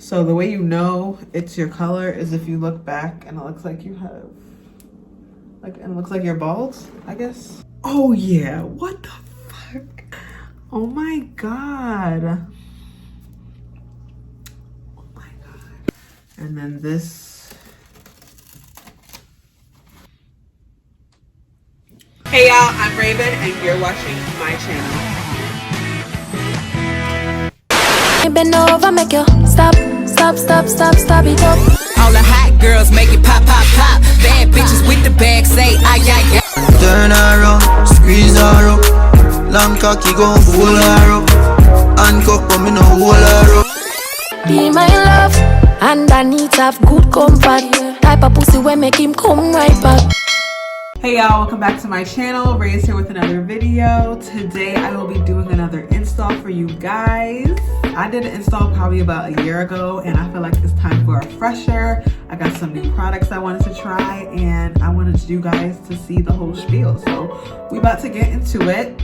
So the way you know it's your color is if you look back and it looks like you have, like, and it looks like you're bald, I guess. Oh yeah, what the fuck? Oh my God. Oh my God. And then this. Hey y'all, I'm Raven and you're watching my channel. Bend over, make you stop it up. All the hot girls make it pop, pop, pop. Bad bitches with the bag say ay, ay, ay. Turn around, squeeze her up. Long cocky gon' pull her up. Handcuff but me no hold her up. Be my love, underneath have good comfort. Type of pussy when make him come right back. Hey y'all, welcome back to my channel. Raee is here with another video. Today I will be doing another install for you guys. I did an install probably about a year ago and I feel like it's time for a refresher. I got some new products I wanted to try and I wanted you guys to see the whole spiel. So we about to get into it.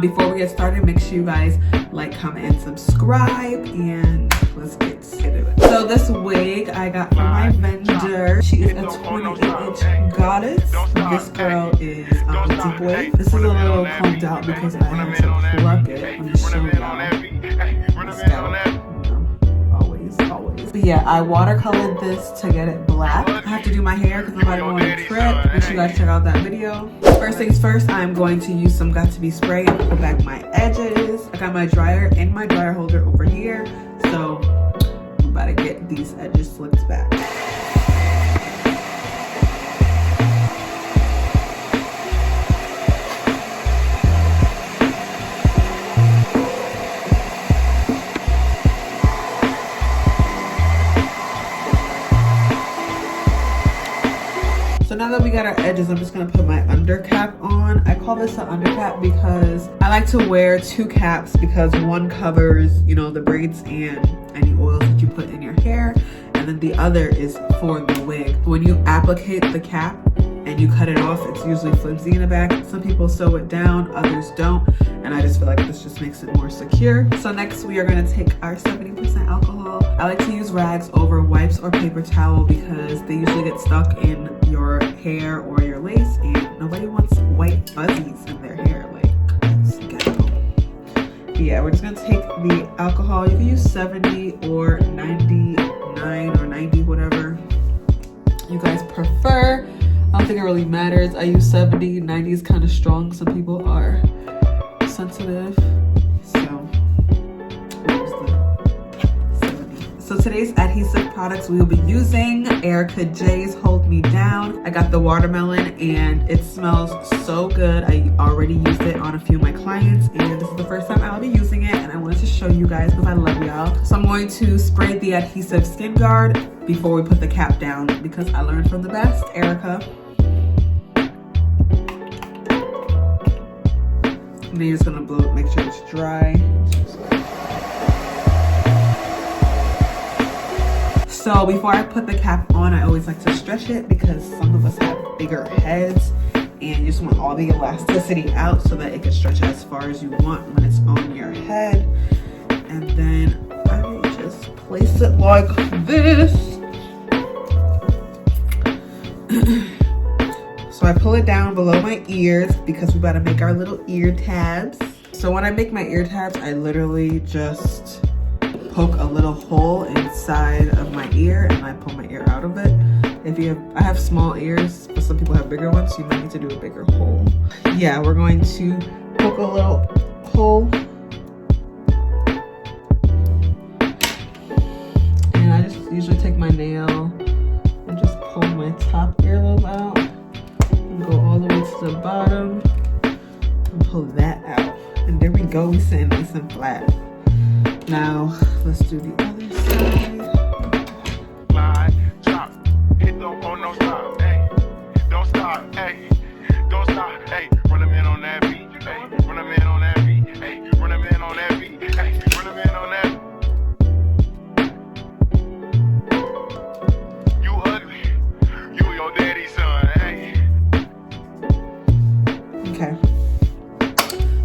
Before we get started, make sure you guys like, comment, and subscribe, and let's get into it. So this wig I got from my vendor. She is a 28-inch goddess. This girl is deep wave. This is a little combed out because I had to plug it. Let me show y'all. Let's go. Always. But yeah, I watercolored this to get it black. I have to do my hair because I'm about to go on a trip. Make sure you guys check out that video. First things first, I'm going to use some Got2b spray and pull back my edges. I got my dryer and my dryer holder over here. So I'm about to get these edges slicked back. So now that we got our edges, I'm just gonna put my undercap on. I call this an undercap because I like to wear two caps because one covers, you know, the braids and any oils that you put in your hair, and then the other is for the wig. When you applicate the cap and you cut it off, it's usually flimsy in the back. Some people sew it down, others don't, and I just feel like this just makes it more secure. So next we are gonna take our 70% alcohol. I like to use rags over wipes or paper towel because they usually get stuck in your hair or your lace, and nobody wants white fuzzies in their hair. Like, it's ghetto. But yeah, we're just gonna take the alcohol. You can use 70 or 99 or 90, whatever you guys prefer. I don't think it really matters. I use 70. 90 is kind of strong. Some people are sensitive. So today's adhesive products we will be using Ericka J's Hold Me Down. I got the watermelon and it smells so good. I already used it on a few of my clients and this is the first time I'll be using it and I wanted to show you guys because I love y'all. So I'm going to spray the adhesive skin guard before we put the cap down because I learned from the best, Ericka. And then you're just gonna blow it, make sure it's dry. So before I put the cap on, I always like to stretch it because some of us have bigger heads and you just want all the elasticity out so that it can stretch as far as you want when it's on your head. And then I just place it like this. So I pull it down below my ears because we gotta make our little ear tabs. So when I make my ear tabs, I literally just poke a little hole inside of my ear and I pull my ear out of it. I have small ears, but some people have bigger ones, so you might need to do a bigger hole. Yeah, we're going to poke a little hole. And I just usually take my nail and just pull my top earlobe out and go all the way to the bottom and pull that out. And there we go, we sitting nice and flat. Now, let's do the other side. Slide, chop, hit the phone, don't stop, hey, don't stop, hey, don't stop, hey, run a man on that beat, hey, run a man on that beat, hey, run a man on that beat, hey, run a man on that. You ugly, you your daddy's son, hey. Okay.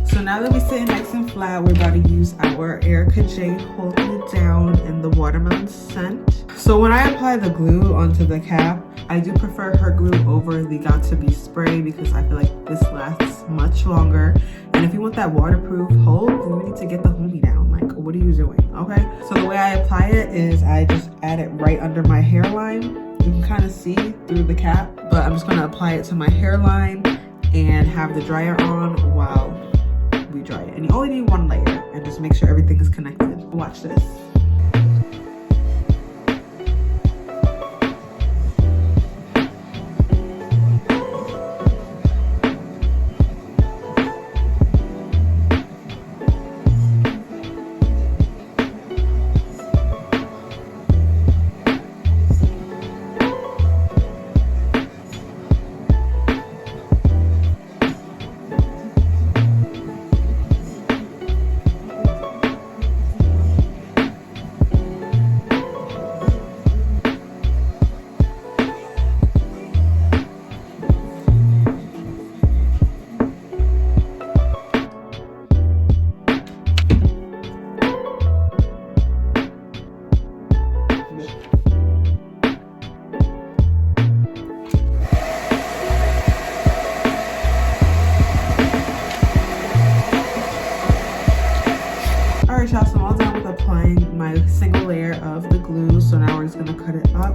So now that we're sitting nice and flat, we're about to use use our Ericka J Hold Me Down in the watermelon scent. So when I apply the glue onto the cap, I do prefer her glue over the Got To Be spray because I feel like this lasts much longer. And if you want that waterproof hold, you need to get the hold me down. Like, what are you doing? Okay. So the way I apply it is I just add it right under my hairline. You can kind of see through the cap, but I'm just gonna apply it to my hairline and have the dryer on while we dry it. And you only need one layer, and just make sure everything is connected. Watch this. Alright y'all, so I'm all done with applying my single layer of the glue. So now we're just gonna cut it up.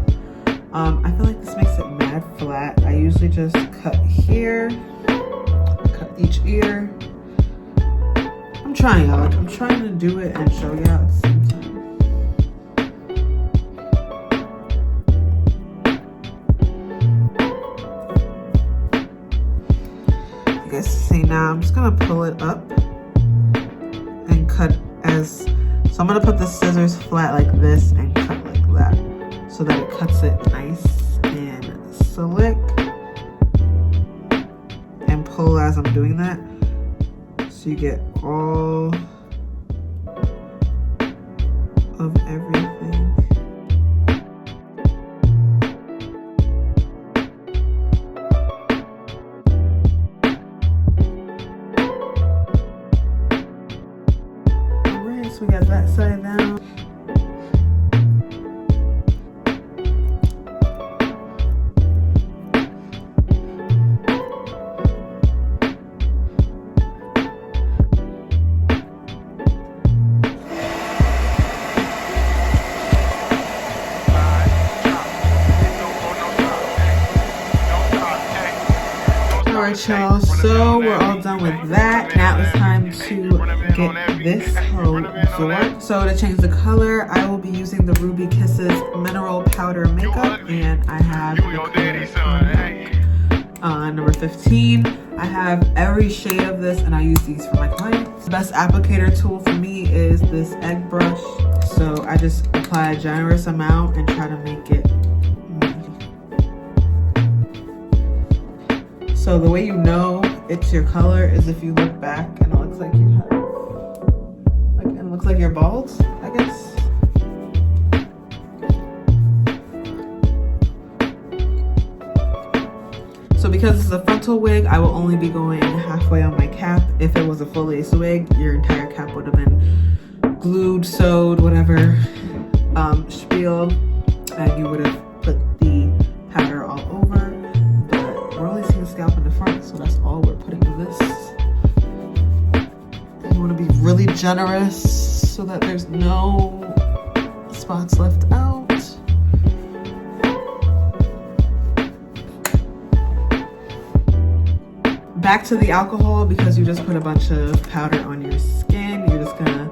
I feel like this makes it mad flat. I usually just cut here, cut each ear. I'm trying, y'all. I'm trying to do it and show y'all at the same time. You guys see now, I'm just gonna pull it up and cut as, so I'm gonna put the scissors flat like this and cut like that so that it cuts it nice and slick, and pull as I'm doing that so you get all of everything. So we got that side down. Alright y'all, so we're all done with that. Now it's time to get this hoe absorbed. So to change the color, I will be using the Ruby Kisses Mineral Powder Makeup, and I have the color number 15. I have every shade of this, and I use these for my clients. The best applicator tool for me is this egg brush. So I just apply a generous amount and try to make it. So the way you know it's your color is if you look back and it looks like you have, like, and it looks like you're bald, I guess. So because it's a frontal wig, I will only be going halfway on my cap. If it was a full lace wig, your entire cap would have been glued, sewed, whatever, spiel, and you would have put the powder all over. We're only seeing the scalp in the front, so that's all we're putting in this. And you want to be really generous so that there's no spots left out. Back to the alcohol, because you just put a bunch of powder on your skin. You're just gonna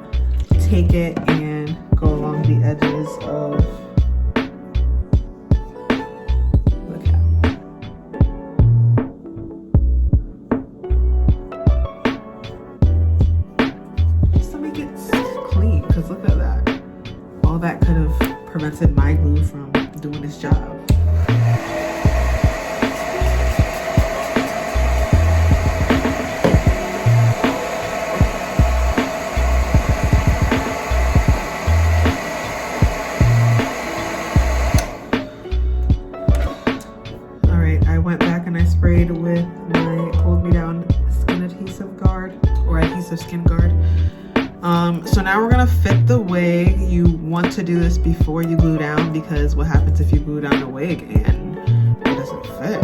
take it and go along the edges of that could have prevented my glue from doing its job. Alright, I went back and I sprayed with my Hold Me Down Skin Adhesive Guard, or Adhesive Skin Guard. to do this before you glue down, because what happens if you glue down a wig and it doesn't fit?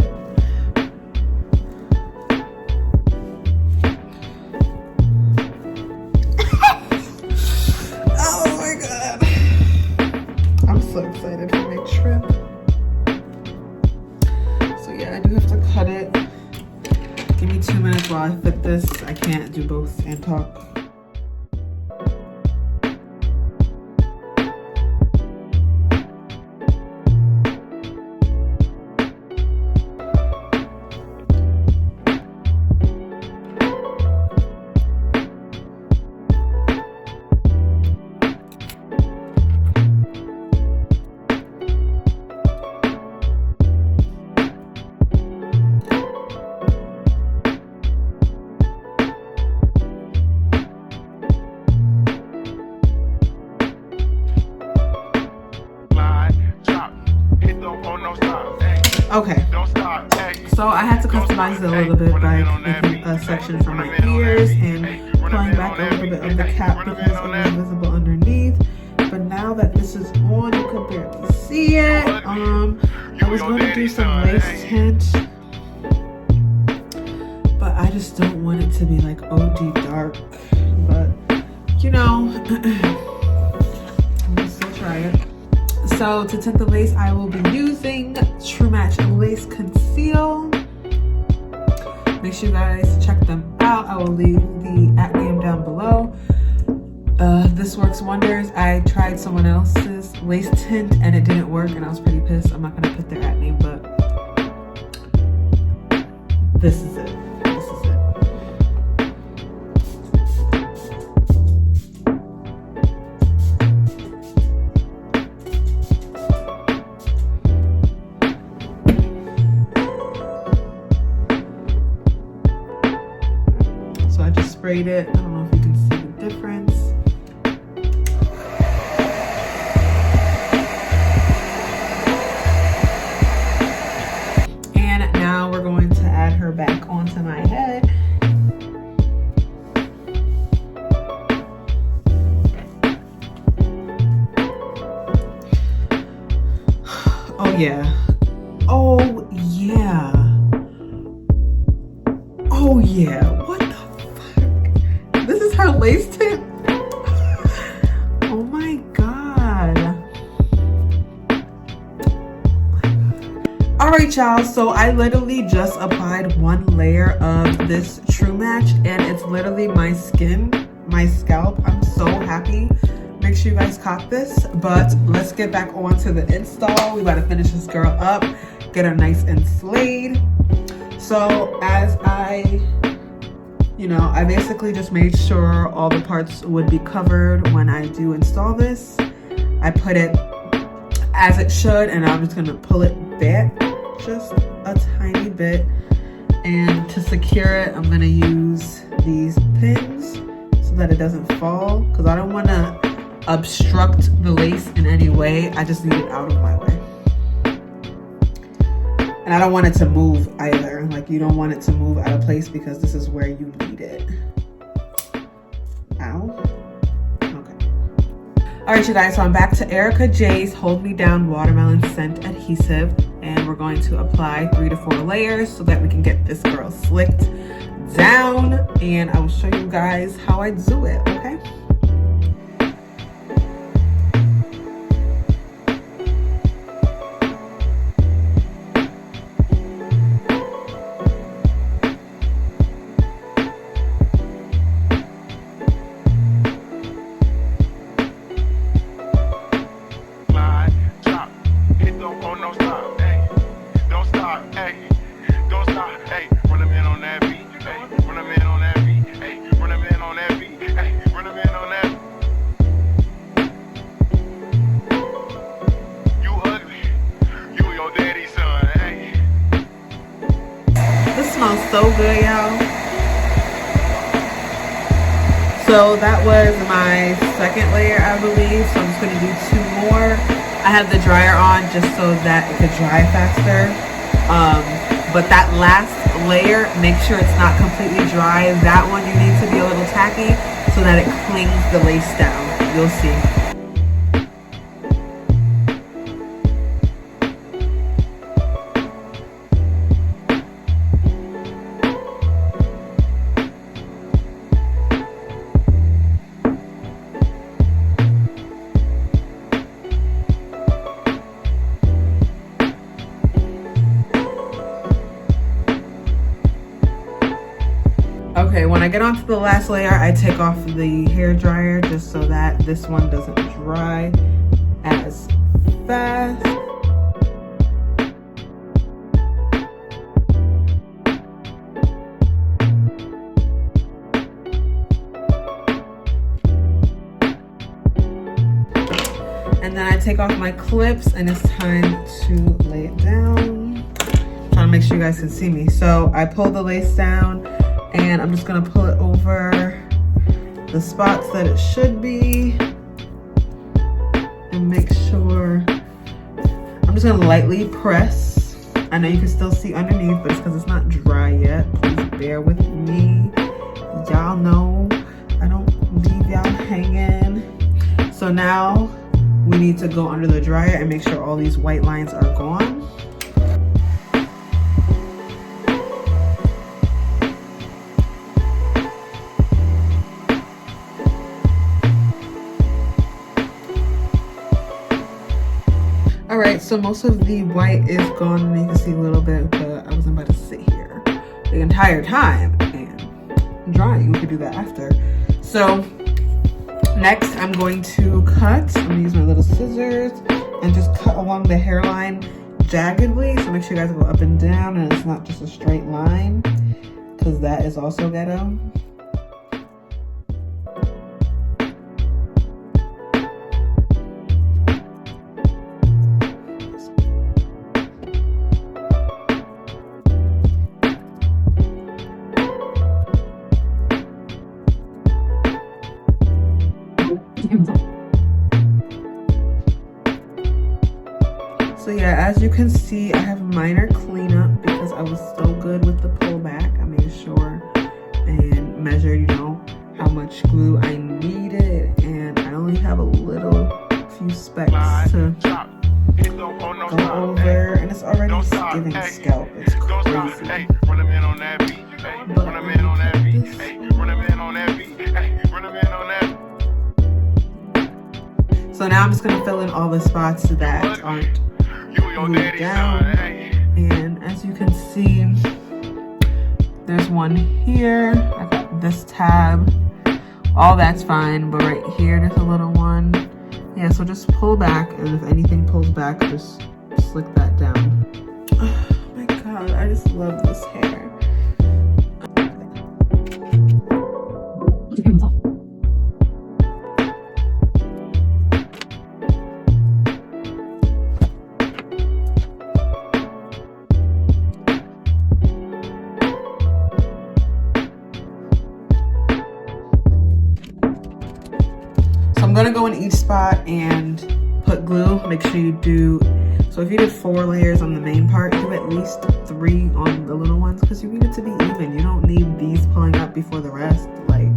Oh my god. I'm so excited for my trip. So yeah, I do have to cut it. Give me 2 minutes while I fit this. I can't do both and talk. Okay, so I had to customize it a little bit by making a section for my ears and pulling back a little bit of the cap because it was visible underneath. But now that this is on, you can barely see it. I was going to do some lace tint, but I just don't want it to be like OD dark. But you know, I'm gonna still try it. So to tint the lace, I will be using TruMatch Lace Conceal. Make sure you guys check them out. I will leave the @ name down below. This works wonders. I tried someone else's lace tint and it didn't work, and I was pretty pissed. I'm not gonna put their @ name, but this is it. This is it. So I just sprayed it. I don't know if you can see the difference. And now we're going to add her back onto my head. Oh yeah. Oh yeah. Oh yeah. What the fuck? This is her lace tint? Oh my god. Alright y'all, so I literally just applied one layer of this TruMatch and it's literally my skin, my scalp. I'm so happy. Make sure you guys caught this, but let's get back on to the install. We gotta finish this girl up, get her nice and slayed. So as I basically just made sure all the parts would be covered when I do install this. I put it as it should, and I'm just gonna pull it back just a tiny bit. And to secure it, I'm gonna use these pins so that it doesn't fall, because I don't wanna obstruct the lace in any way. I just need it out of my way. And I don't want it to move either. Like, you don't want it to move out of place because this is where you need it. Ow. Okay. All right, you guys, so I'm back to Ericka J's Hold Me Down Watermelon Scent Adhesive. And we're going to apply 3 to 4 layers so that we can get this girl slicked down. And I will show you guys how I do it, okay? So good, y'all. So that was my second layer, I believe. So I'm just gonna do 2 more. I had the dryer on just so that it could dry faster. But that last layer, make sure it's not completely dry. That one you need to be a little tacky so that it clings the lace down. You'll see. when I get onto the last layer, I take off the hair dryer just so that this one doesn't dry as fast. And then I take off my clips and it's time to lay it down. I'm trying to make sure you guys can see me. So I pull the lace down and I'm just gonna pull it over the spots that it should be and make sure. I'm just gonna lightly press. I know you can still see underneath, but it's because it's not dry yet. Please bear with me. Y'all know I don't leave y'all hanging. So now we need to go under the dryer and make sure all these white lines are gone. All right, so most of the white is gone and you can see a little bit, but I wasn't about to sit here the entire time and drying. We could do that after. So next I'm going to cut. I'm gonna use my little scissors and just cut along the hairline jaggedly. So make sure you guys go up and down and it's not just a straight line, because that is also ghetto. So yeah, as you can see, I have minor cleanup because I was so good with the pullback. I made sure and measured, you know, how much glue I needed, and I only have a little few specks to go over, and it's already giving scalp. It's crazy. So now I'm just gonna fill in all the spots that aren't glued down. And as you can see, there's one here. I got this tab. All that's fine, but right here there's a little one. Yeah, so just pull back, and if anything pulls back, just slick that down. Oh my god, I just love this hair. I'm gonna go in each spot and put glue. Make sure you do, so if you did 4 layers on the main part, do at least 3 on the little ones, because you need it to be even. You don't need these pulling up before the rest. Like,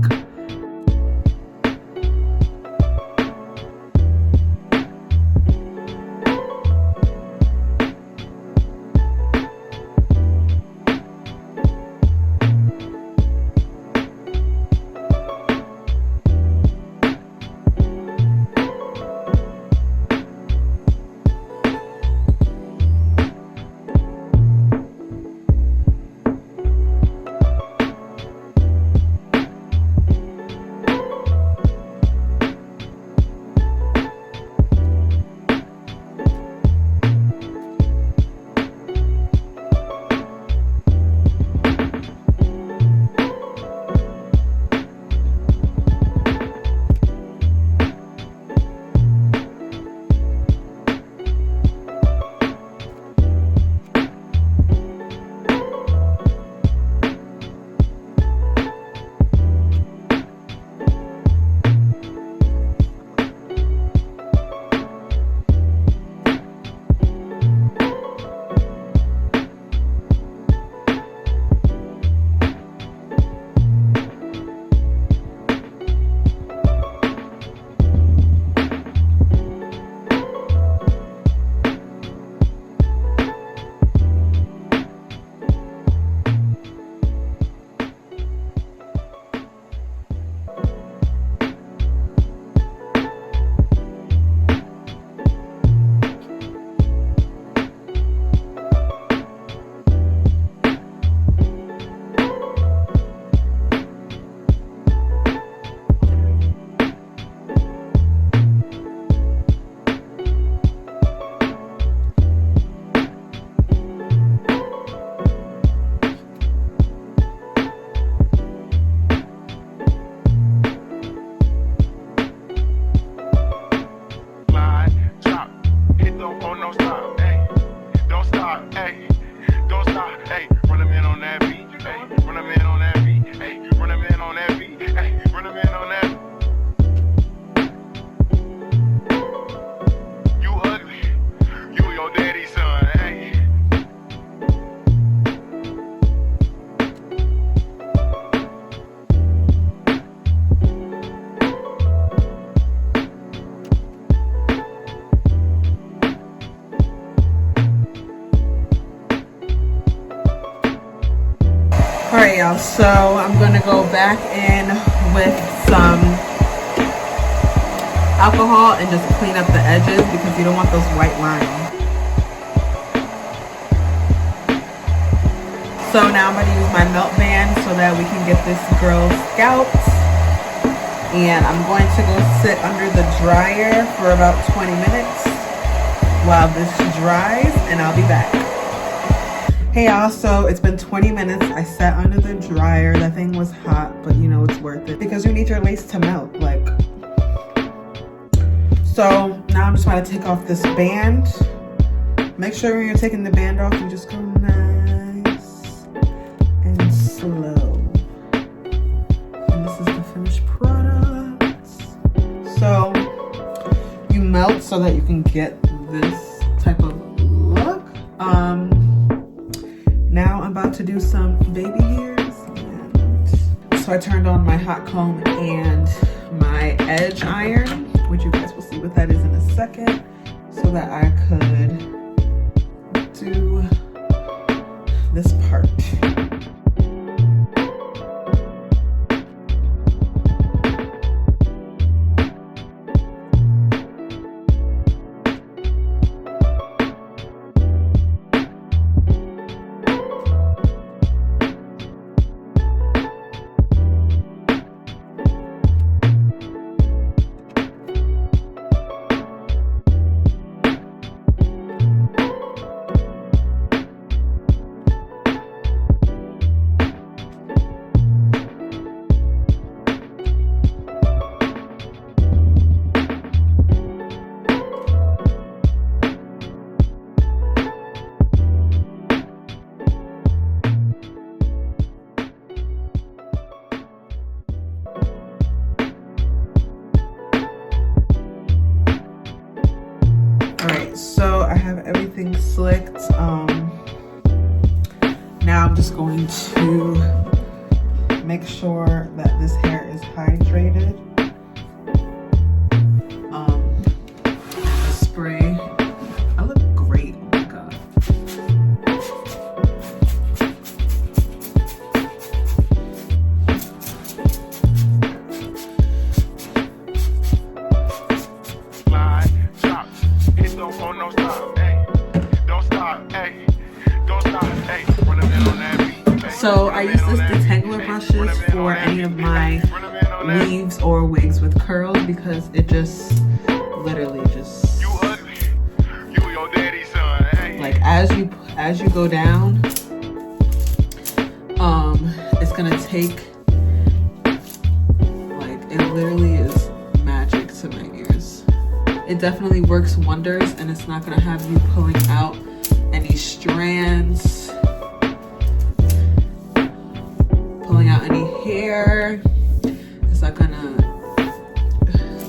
y'all, so I'm gonna go back in with some alcohol and just clean up the edges because you don't want those white lines. So now I'm gonna use my melt band so that we can get this girl's scalp. And I'm going to go sit under the dryer for about 20 minutes while this dries, and I'll be back. Hey y'all, so it's been 20 minutes. I sat under the dryer. That thing was hot, but you know it's worth it because you need your lace to melt. Like, so now I'm just going to take off this band. Make sure when you're taking the band off, you just go nice and slow. And this is the finished product. So you melt so that you can get this type of look. Now I'm about to do some baby hairs. And so I turned on my hot comb and my edge iron, which you guys will see what that is in a second, so that I could do this part. So I have everything slicked. Now I'm just going to make sure that this hair is hydrated. Spray. I look great. Oh my god. So I use this detangler brushes for any of my weaves or wigs with curls because it just literally just like as you go down, it's gonna take, like, it literally is magic to my ears. It definitely works wonders, and it's not gonna have you pulling out any strands, pulling out any hair. It's not gonna,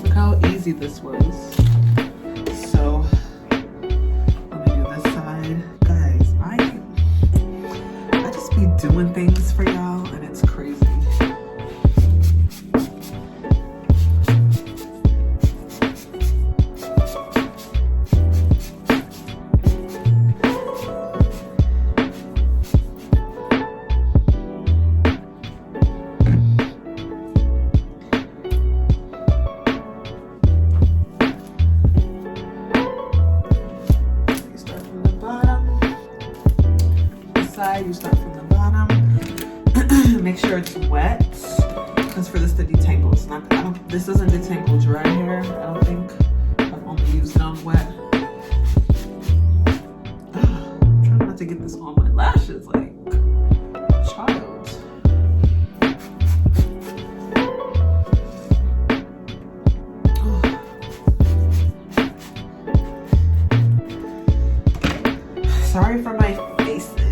look how easy this was. So let me do this side. Guys, I just be doing things for y'all and it's crazy. You start from the bottom. Make sure it's wet, because for this to detangle, it's not. This doesn't detangle dry hair. I don't think. I've only used it on wet. I'm trying not to get this on my lashes, like child. Sorry for my faces.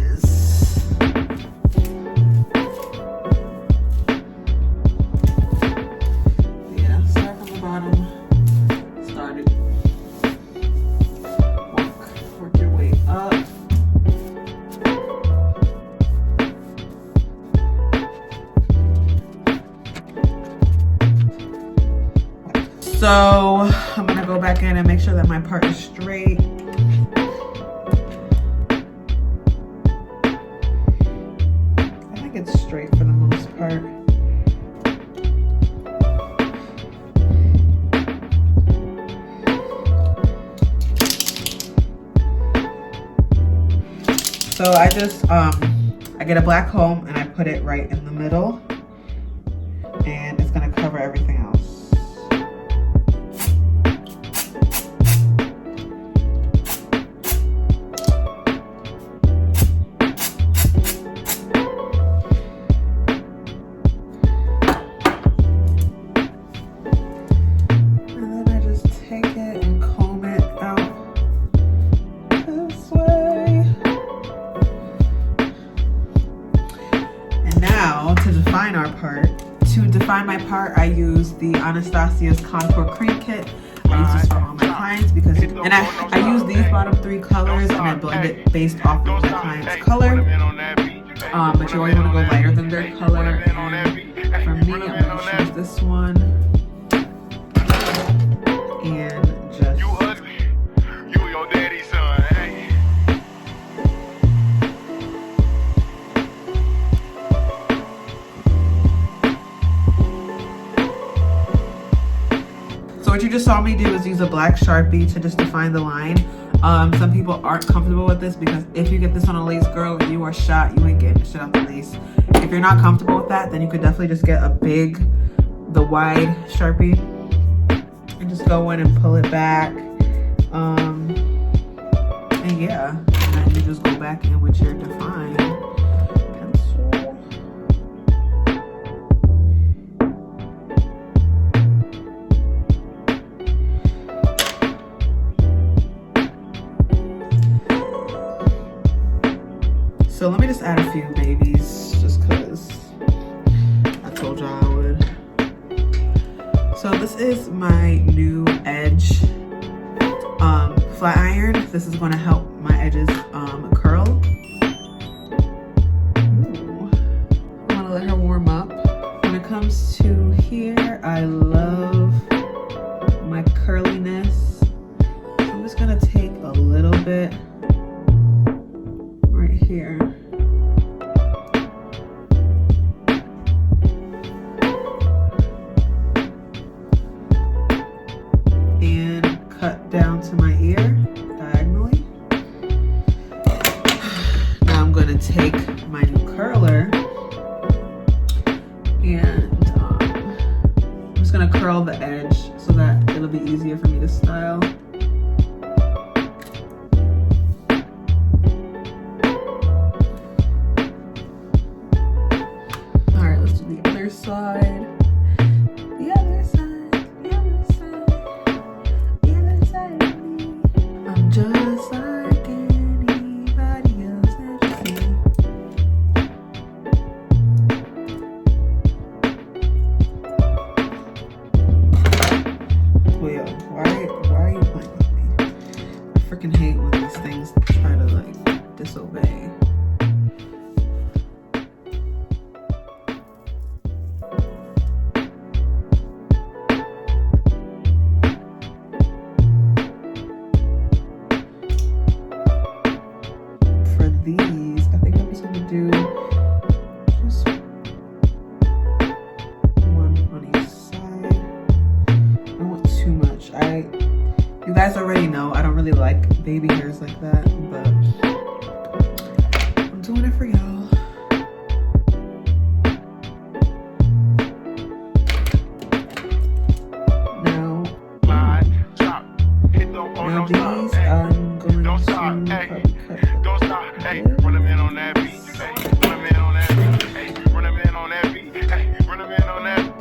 So I'm gonna go back in and make sure that my part is straight. I like think it's straight for the most part. So I just I get a black comb and I put it right in the middle, and it's gonna cover everything else. To define my part, I use the Anastasia's Contour Cream Kit. I use this for all my clients because, and I use these bottom 3 colors and I blend it based off of my client's color. But you always want to go lighter than their color. And for me, I'm going to choose this one. And just... You ugly. You your daddy's son, hey. So what you just saw me do is use a black Sharpie to just define the line. Some people aren't comfortable with this because if you get this on a lace, girl, you are shot. You ain't getting shit out the lace. If you're not comfortable with that, then you could definitely just get the wide Sharpie and just go in and pull it back. And yeah, and then you just go back in with your define pencil. So let me just add a few babies just because I told y'all I would. So this is my new edge flat iron. This is going to help my edges curl. Ooh. I'm going to let her warm up. When it comes to here, I love my curliness. So I'm just going to take a little bit right here. And cut down to my ear diagonally. Now I'm going to take my new curler and I'm just going to curl the edge so that it'll be easier for me to style. Side, the other side, the other side, the other side of me. I'm just like anybody else that you see. Well, why are you playing with me? I freaking hate when these things try to like disobey. These, I think I'm just gonna do just one on each side. I don't want too much. You guys already know I don't really like baby hairs like that, but I'm doing it for y'all. Now these I'm going to probably cut. Hey, run them in on that beat. Hey, run them in on that beat. Hey, run them in on that beat. Hey, run them in on that.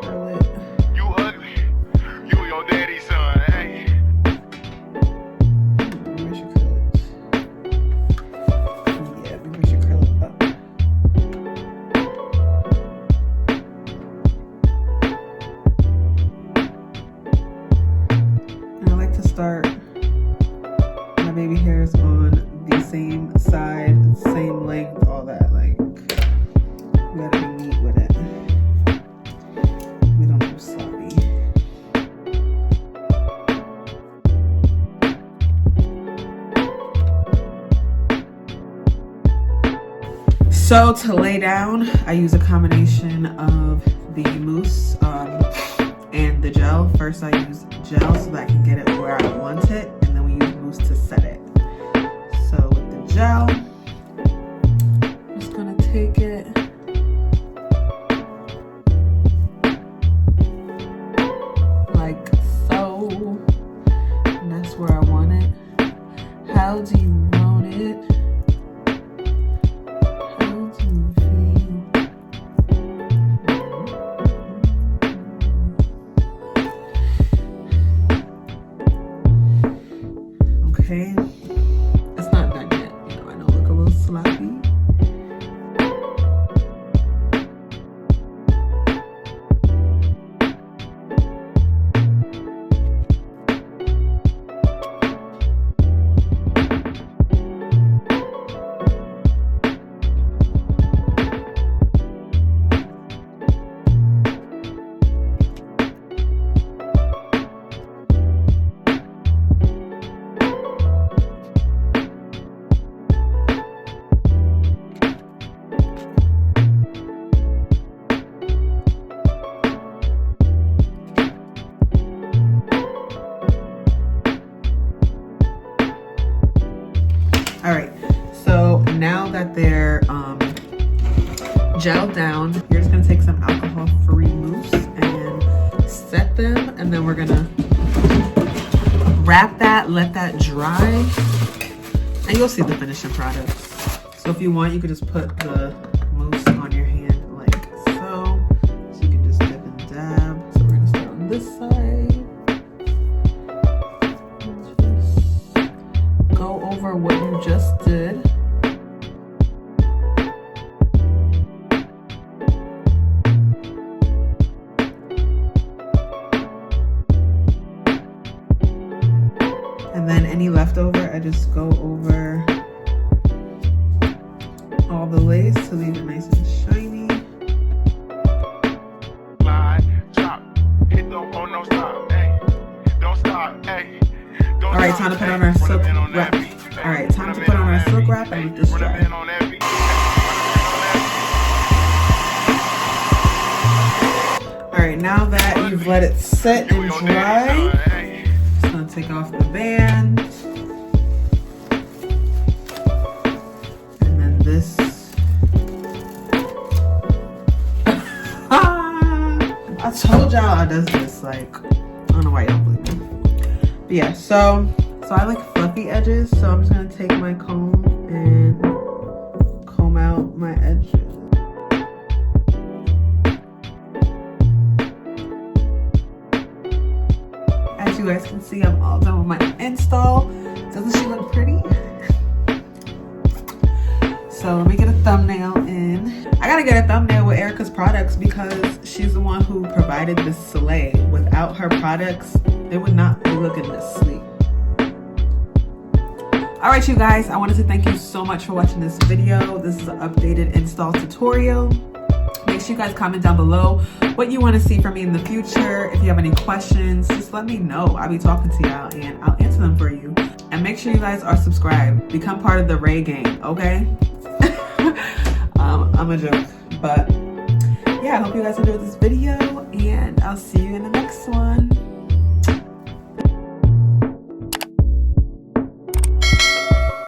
Curl it. You ugly. You your daddy's son. Hey. Maybe I should curl it. Yeah, maybe I should curl it up. And I like to start baby hairs on the same side, same length, all that. Like, we gotta be neat with it. We don't do sloppy. So to lay down, I use a combination of the mousse and the gel. First I use gel so that I can get it where I want it, and then we use mousse to set it. So with the gel, I'm just gonna take it like so, and that's where I want it. How do you want it? How do you feel? Okay, it's not done yet. You know, I know, look a little sloppy. All right, so now that they're gelled down, you're just gonna take some alcohol-free mousse and set them, and then we're gonna wrap that, let that dry, and you'll see the finishing product. So if you want, you could just put the mousse on your hand like so. So you can just dip and dab. So we're gonna start on this side. Go over what you just did. And then any leftover, I just go over all the lace to leave it nice and shiny. Slide, drop, hit the oh no stop, hey, don't stop, hey. All right, time to put on our silk wrap. All right, time to put on our silk wrap and let this dry. All right, now that you've let it sit and dry, just gonna take off the band. And then this. I told y'all I does this, like, I don't know why y'all believe me. But yeah, so I like fluffy edges, so I'm just gonna take my comb and comb out my edges. As you guys can see, I'm all done with my install. Doesn't she look pretty? So let me get a thumbnail in. I gotta get a thumbnail with Ericka's products because she's the one who provided this soleil. Without her products, it would not be looking this sleek. All right, you guys, I wanted to thank you so much for watching this video. This is an updated install tutorial. Make sure you guys comment down below what you want to see from me in the future. If you have any questions, just let me know. I'll be talking to y'all and I'll answer them for you. And make sure you guys are subscribed. Become part of the Raee gang, okay? I'm a joke, but yeah, I hope you guys enjoyed this video and I'll see you in the next one.